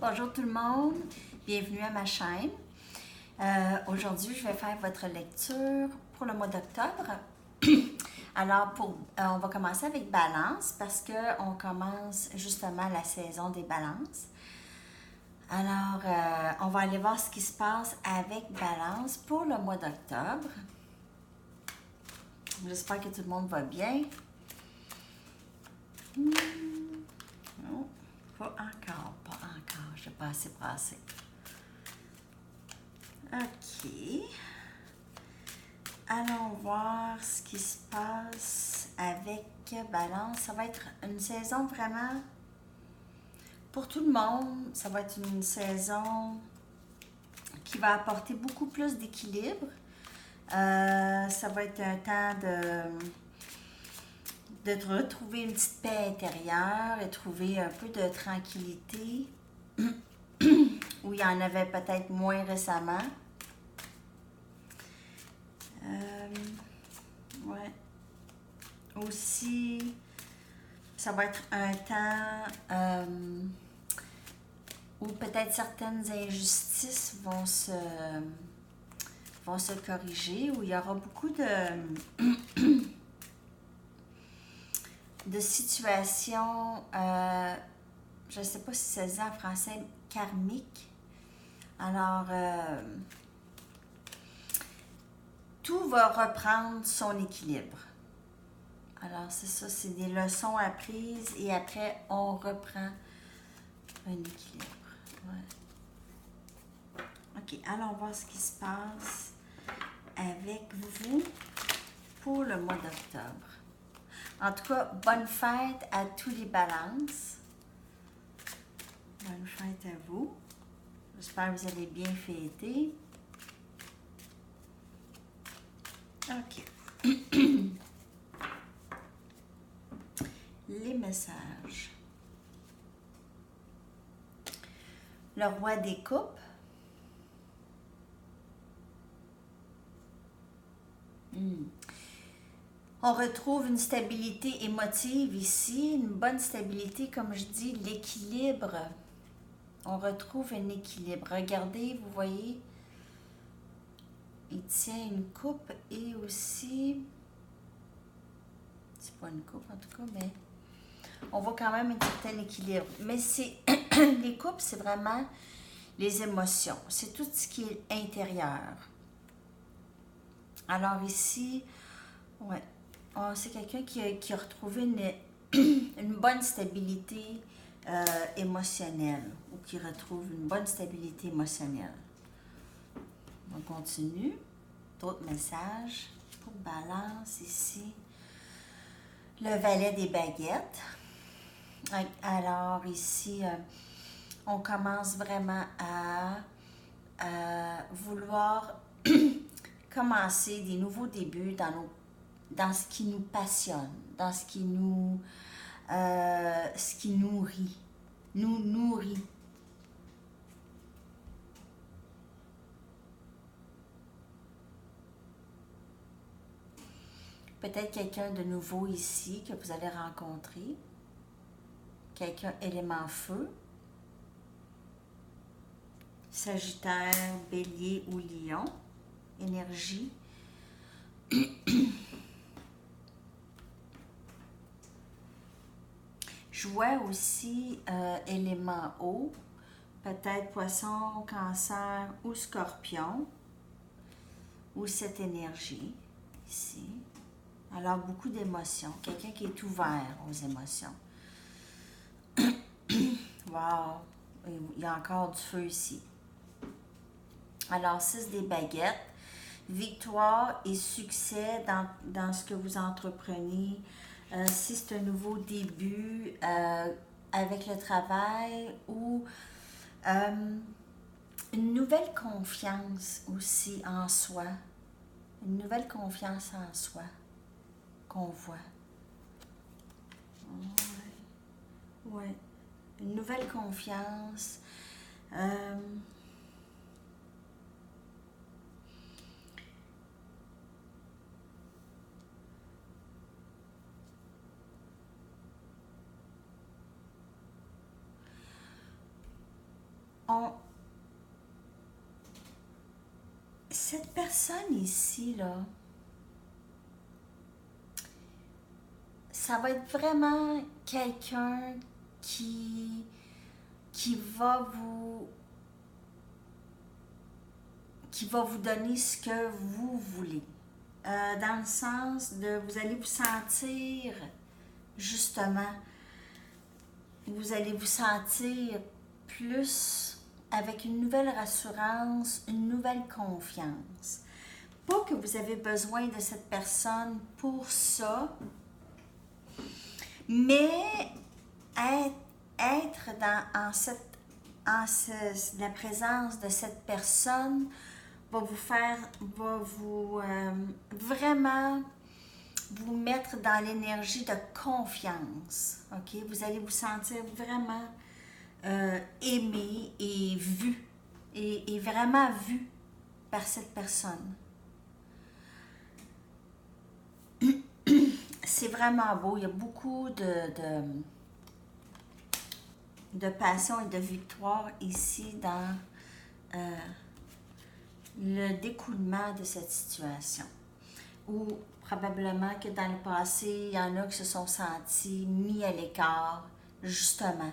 Bonjour tout le monde, bienvenue à ma chaîne. Aujourd'hui, je vais faire votre lecture pour le mois d'octobre. Alors, on va commencer avec Balance parce qu'on commence justement la saison des balances. Alors, on va aller voir ce qui se passe avec Balance pour le mois d'octobre. J'espère que tout le monde va bien. Non, pas encore. Je n'ai pas assez brassé. OK. Allons voir ce qui se passe avec Balance. Ça va être une saison vraiment pour tout le monde. Ça va être une saison qui va apporter beaucoup plus d'équilibre. Ça va être un temps de retrouver une petite paix intérieure et trouver un peu de tranquillité où il y en avait peut-être moins récemment. Ouais. Aussi, ça va être un temps où peut-être certaines injustices vont se corriger, où il y aura beaucoup de situations, je ne sais pas si ça se dit en français, karmiques. Alors, tout va reprendre son équilibre. Alors, c'est ça, c'est des leçons apprises et après, on reprend un équilibre. Ouais. OK, allons voir ce qui se passe avec vous pour le mois d'octobre. En tout cas, bonne fête à tous les balances. Bonne fête à vous. J'espère que vous allez bien fêter. OK. Les messages. Le roi des coupes. On retrouve une stabilité émotive ici, une bonne stabilité, comme je dis, l'équilibre. On retrouve un équilibre. Regardez, vous voyez, il tient une coupe et aussi, c'est pas une coupe en tout cas, mais on voit quand même un certain équilibre. Mais c'est les coupes, c'est vraiment les émotions. C'est tout ce qui est intérieur. Alors ici, ouais, c'est quelqu'un qui a retrouvé une bonne stabilité émotionnelle ou qui retrouve une bonne stabilité émotionnelle. On continue. D'autres messages pour Balance ici. Le valet des baguettes. Alors ici, on commence vraiment à vouloir commencer des nouveaux débuts dans ce qui nous passionne, dans ce qui nous nourrit. Peut-être quelqu'un de nouveau ici que vous allez rencontrer. Quelqu'un élément feu. Sagittaire, Bélier ou Lion. Énergie. Je vois aussi élément eau. Peut-être Poisson, Cancer ou Scorpion. Ou cette énergie ici. Alors, beaucoup d'émotions. Quelqu'un qui est ouvert aux émotions. Wow! Il y a encore du feu ici. Alors, 6 des baguettes. Victoire et succès dans ce que vous entreprenez. Si c'est un nouveau début avec le travail ou une nouvelle confiance aussi en soi. Une nouvelle confiance en soi qu'on voit. Ouais. Une nouvelle confiance. cette personne ici, là, ça va être vraiment quelqu'un qui va vous donner ce que vous voulez. Dans le sens de vous allez vous sentir justement, vous allez vous sentir plus avec une nouvelle rassurance, une nouvelle confiance. Pas que vous avez besoin de cette personne pour ça, mais être la présence de cette personne va vous vraiment vous mettre dans l'énergie de confiance. OK? Vous allez vous sentir vraiment aimé et vu, et vraiment vu par cette personne. C'est vraiment beau. Il y a beaucoup de passion et de victoire ici dans le découlement de cette situation. Ou probablement que dans le passé, il y en a qui se sont sentis mis à l'écart, justement.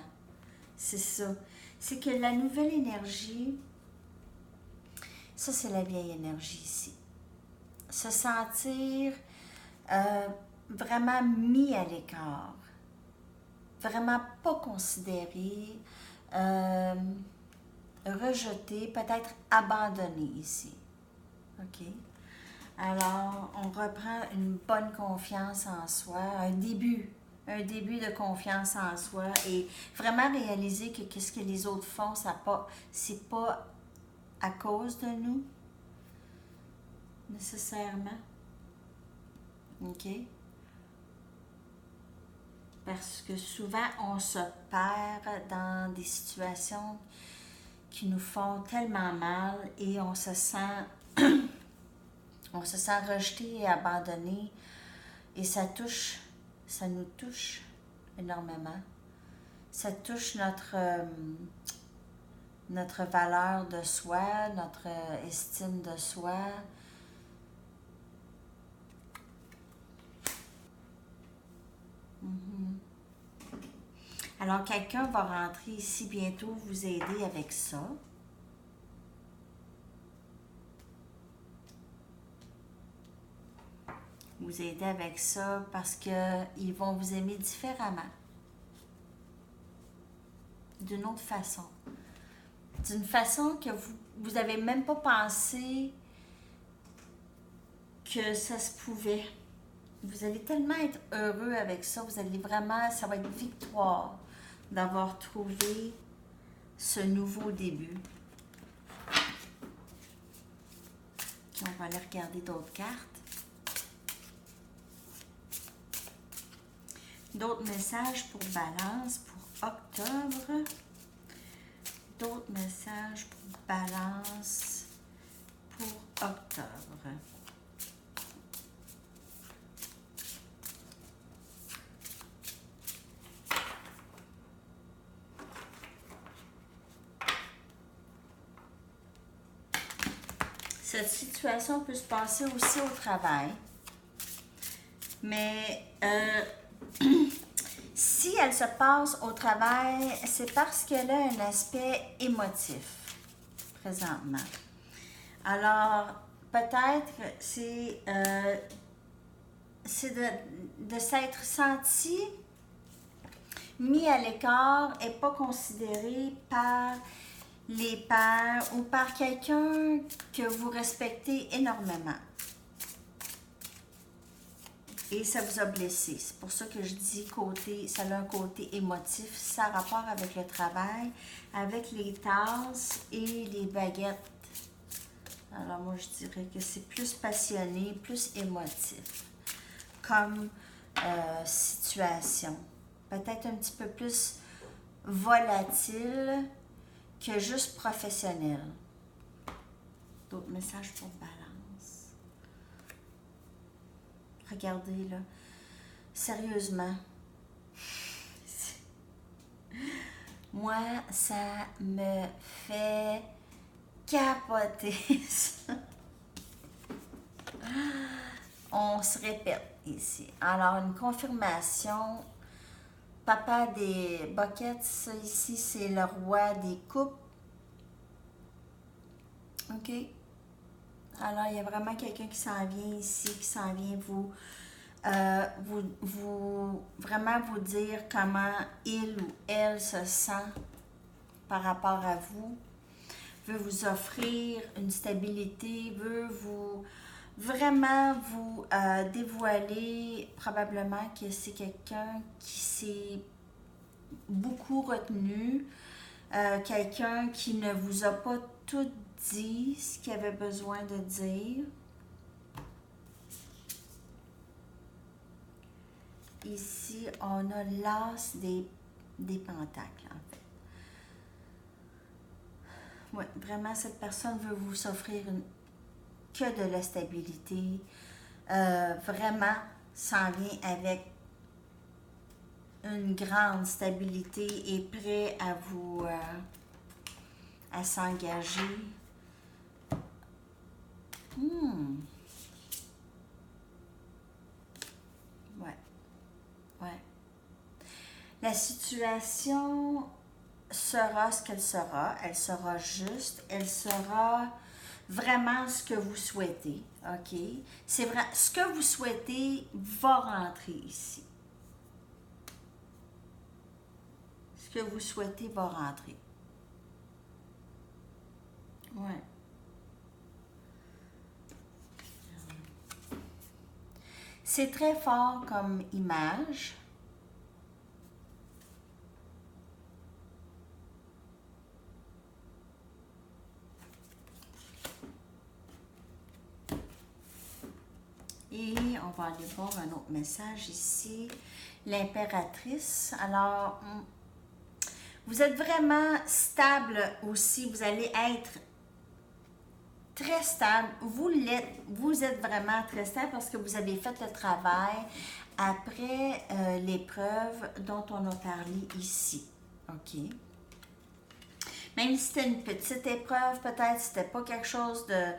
C'est ça. C'est que la nouvelle énergie, ça c'est la vieille énergie ici. Se sentir vraiment mis à l'écart, vraiment pas considéré, rejeté, peut-être abandonné ici. OK? Alors, on reprend une bonne confiance en soi, un début de confiance en soi, et vraiment réaliser que qu'est-ce que les autres font, c'est pas à cause de nous, nécessairement. OK? Parce que souvent, on se perd dans des situations qui nous font tellement mal et on se sent rejeté et abandonné, et ça nous touche énormément. Ça touche notre valeur de soi, notre estime de soi. Alors, quelqu'un va rentrer ici bientôt vous aider avec ça. Vous aider avec ça parce qu'ils vont vous aimer différemment. D'une autre façon. D'une façon que vous n'avez même pas pensé que ça se pouvait. Vous allez tellement être heureux avec ça. Vous allez vraiment, ça va être victoire d'avoir trouvé ce nouveau début. Puis on va aller regarder d'autres cartes. D'autres messages pour Balance pour octobre. D'autres messages pour Balance pour octobre. Cette situation peut se passer aussi au travail. Mais si elle se passe au travail, c'est parce qu'elle a un aspect émotif présentement. Alors, peut-être c'est de s'être senti mis à l'écart et pas considéré par les pairs ou par quelqu'un que vous respectez énormément. Et ça vous a blessé. C'est pour ça que je dis ça a un côté émotif. Ça a rapport avec le travail, avec les tasses et les baguettes. Alors moi, je dirais que c'est plus passionné, plus émotif comme situation. Peut-être un petit peu plus volatile que juste professionnel. D'autres messages pour Balance. Regardez là, sérieusement, Moi, ça me fait capoter ça. On se répète ici. Alors, une confirmation. Papa des buckets, ça ici, c'est le roi des coupes. OK? Alors, il y a vraiment quelqu'un qui s'en vient ici, qui s'en vient vraiment vous dire comment il ou elle se sent par rapport à vous, veut vous offrir une stabilité, veut vraiment vous dévoiler probablement que c'est quelqu'un qui s'est beaucoup retenu, quelqu'un qui ne vous a pas tout dit ce qu'il avait besoin de dire. Ici, on a l'as des pentacles, en fait. Oui, vraiment, cette personne veut vous offrir que de la stabilité. Vraiment, s'en vient avec une grande stabilité et prêt à vous à s'engager. Ouais, ouais. La situation sera ce qu'elle sera. Elle sera juste. Elle sera vraiment ce que vous souhaitez. OK? C'est vrai. Ce que vous souhaitez va rentrer ici. Ce que vous souhaitez va rentrer. Ouais. C'est très fort comme image. Et on va aller voir un autre message ici. L'impératrice. Alors, vous êtes vraiment stable aussi. Vous allez être très stable. Vous êtes vraiment très stable parce que vous avez fait le travail après l'épreuve dont on a parlé ici. OK? Même si c'était une petite épreuve, peut-être c'était pas quelque chose de...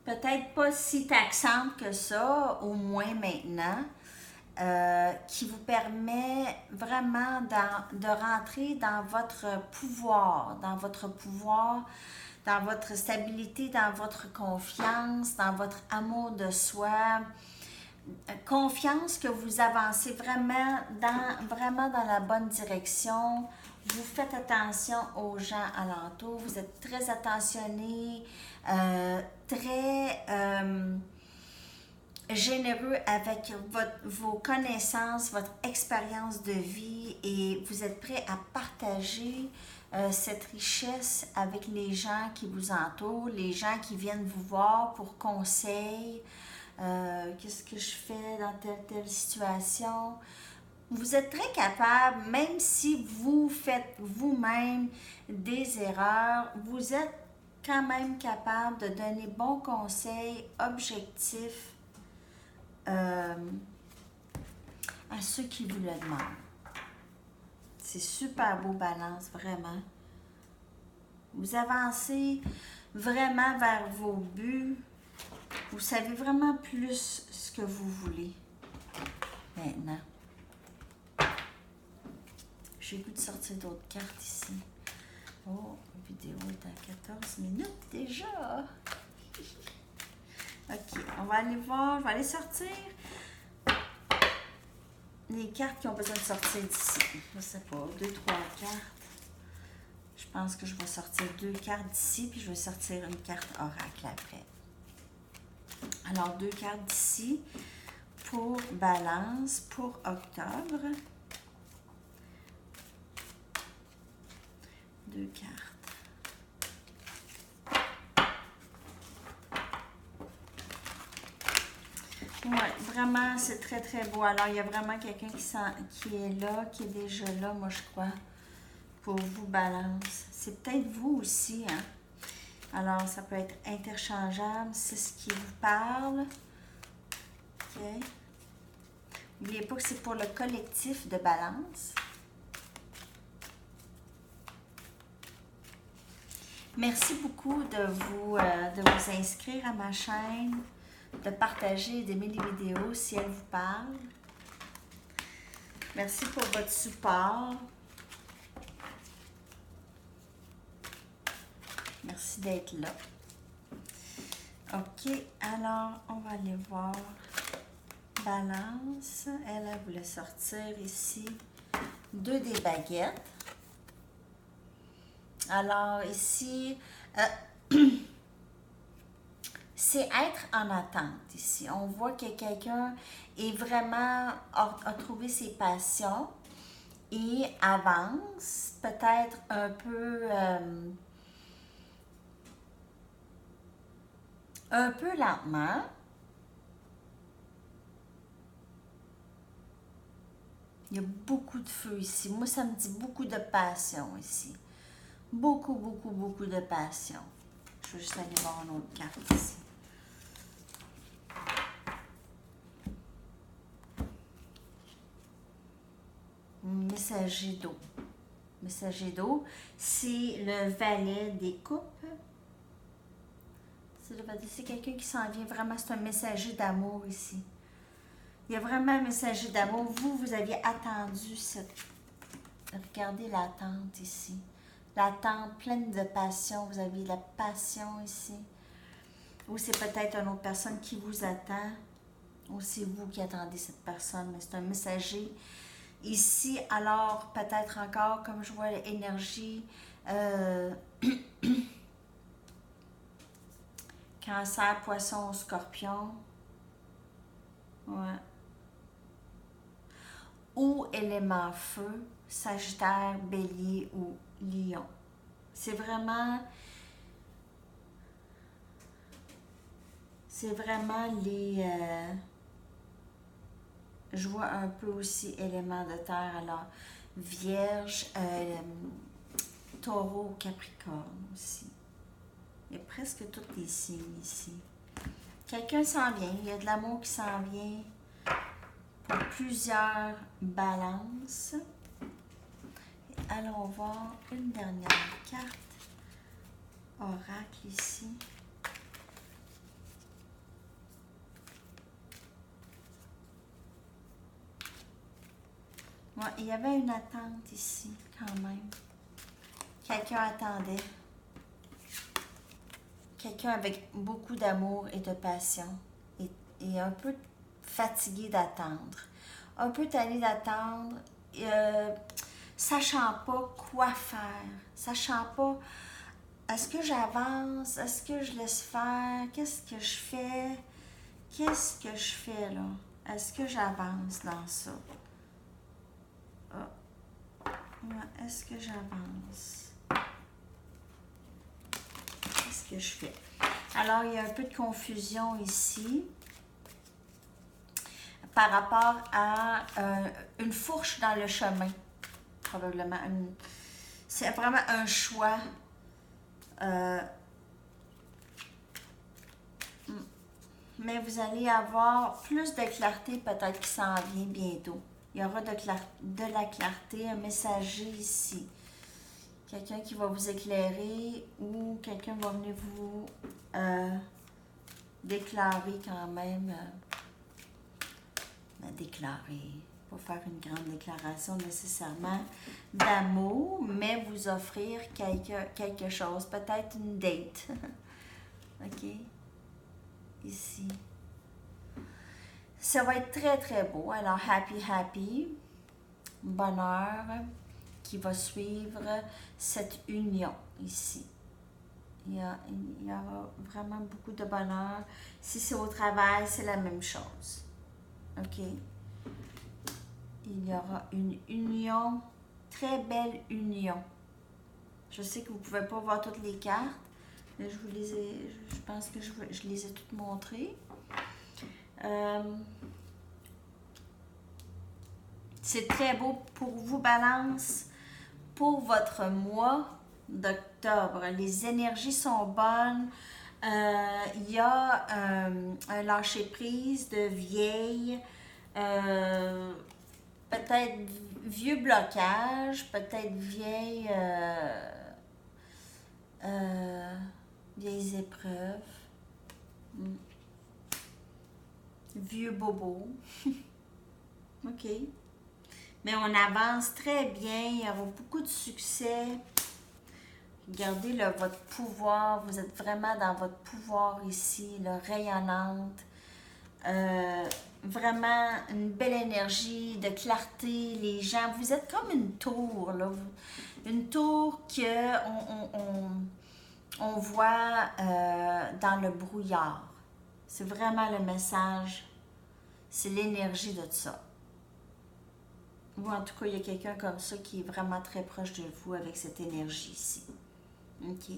peut-être pas si taxante que ça, au moins maintenant, qui vous permet vraiment de rentrer dans votre pouvoir, dans votre stabilité, dans votre confiance, dans votre amour de soi. Confiance que vous avancez vraiment dans la bonne direction. Vous faites attention aux gens alentours. Vous êtes très attentionné, très généreux avec vos connaissances, votre expérience de vie et vous êtes prêt à partager cette richesse avec les gens qui vous entourent, les gens qui viennent vous voir pour conseil. Qu'est-ce que je fais dans telle situation? Vous êtes très capable, même si vous faites vous-même des erreurs, vous êtes quand même capable de donner bons conseils objectifs à ceux qui vous le demandent. C'est super beau, Balance, vraiment. Vous avancez vraiment vers vos buts. Vous savez vraiment plus ce que vous voulez maintenant. J'ai le goût de sortir d'autres cartes ici. Oh, la vidéo est à 14 minutes déjà. OK, on va aller voir, je vais aller sortir les cartes qui ont besoin de sortir d'ici. Je ne sais pas, 2, 3 cartes. Je pense que je vais sortir 2 cartes d'ici, puis je vais sortir une carte oracle après. Alors, 2 cartes d'ici pour Balance, pour octobre. 2 cartes. Oui, vraiment, c'est très, très beau. Alors, il y a vraiment quelqu'un qui est là, qui est déjà là, moi, je crois, pour vous, Balance. C'est peut-être vous aussi, hein? Alors, ça peut être interchangeable, c'est ce qui vous parle. OK. N'oubliez pas que c'est pour le collectif de Balance. Merci beaucoup de vous inscrire à ma chaîne, de partager et d'aimer les vidéos si elles vous parlent. Merci pour votre support. Merci d'être là. OK, alors on va aller voir Balance. Elle voulait sortir ici 2 des baguettes. Alors ici, c'est être en attente ici. On voit que quelqu'un est vraiment a trouvé ses passions et avance peut-être un peu lentement. Il y a beaucoup de feu ici. Moi, ça me dit beaucoup de passion ici. Beaucoup, beaucoup, beaucoup de passion. Je vais juste aller voir une autre carte ici. Messager d'eau. Messager d'eau, c'est le valet des coupes. C'est quelqu'un qui s'en vient vraiment, c'est un messager d'amour ici. Il y a vraiment un messager d'amour. Vous aviez attendu cette... Regardez l'attente ici. L'attente pleine de passion. Vous avez la passion ici. Ou c'est peut-être une autre personne qui vous attend. Ou c'est vous qui attendez cette personne. Mais c'est un messager ici. Alors, peut-être encore, comme je vois l'énergie... Cancer, Poisson, Scorpion. Ouais. Ou élément feu, Sagittaire, Bélier ou Lion. C'est vraiment les... je vois un peu aussi élément de terre. Alors, Vierge, Taureau, Capricorne aussi. Il y a presque tous les signes ici. Quelqu'un s'en vient. Il y a de l'amour qui s'en vient pour plusieurs balances. Allons voir une dernière carte. Oracle ici. Ouais, il y avait une attente ici, quand même. Quelqu'un attendait. Quelqu'un avec beaucoup d'amour et de passion. Et un peu fatigué d'attendre. Un peu tanné d'attendre. Sachant pas quoi faire. Sachant pas, est-ce que j'avance? Est-ce que je laisse faire? Qu'est-ce que je fais? Qu'est-ce que je fais là? Est-ce que j'avance dans ça? Est-ce que j'avance? Qu'est-ce que je fais? Alors, il y a un peu de confusion ici par rapport à une fourche dans le chemin. Probablement. C'est vraiment un choix. Mais vous allez avoir plus de clarté peut-être qui s'en vient bientôt. Il y aura de la clarté, un messager ici. Quelqu'un qui va vous éclairer ou quelqu'un va venir vous déclarer quand même. Déclarer, pas faire une grande déclaration nécessairement d'amour, mais vous offrir quelque chose, peut-être une date. OK? Ici. Ça va être très, très beau. Alors, happy, bonheur qui va suivre cette union ici. Il y aura vraiment beaucoup de bonheur. Si c'est au travail, c'est la même chose. OK? Il y aura une union, très belle union. Je sais que vous ne pouvez pas voir toutes les cartes, mais je pense que je les ai toutes montrées. C'est très beau pour vous, Balance, pour votre mois d'octobre. Les énergies sont bonnes. Il y a un lâcher-prise de vieille, peut-être vieux blocage, peut-être vieille épreuves. Vieux bobo. OK. Mais on avance très bien. Il y aura beaucoup de succès. Regardez là, votre pouvoir. Vous êtes vraiment dans votre pouvoir ici, là, rayonnante. Vraiment une belle énergie de clarté. Les gens, vous êtes comme une tour, là. Une tour que on voit dans le brouillard. C'est vraiment le message. C'est l'énergie de ça. Ou en tout cas, il y a quelqu'un comme ça qui est vraiment très proche de vous avec cette énergie ici. OK.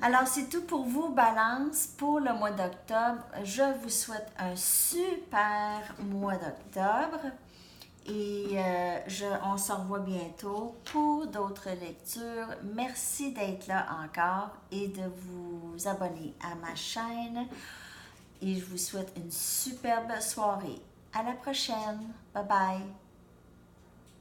Alors, c'est tout pour vous, Balance, pour le mois d'octobre. Je vous souhaite un super mois d'octobre. Et on se revoit bientôt pour d'autres lectures. Merci d'être là encore et de vous abonner à ma chaîne. Et je vous souhaite une superbe soirée. À la prochaine. Bye bye.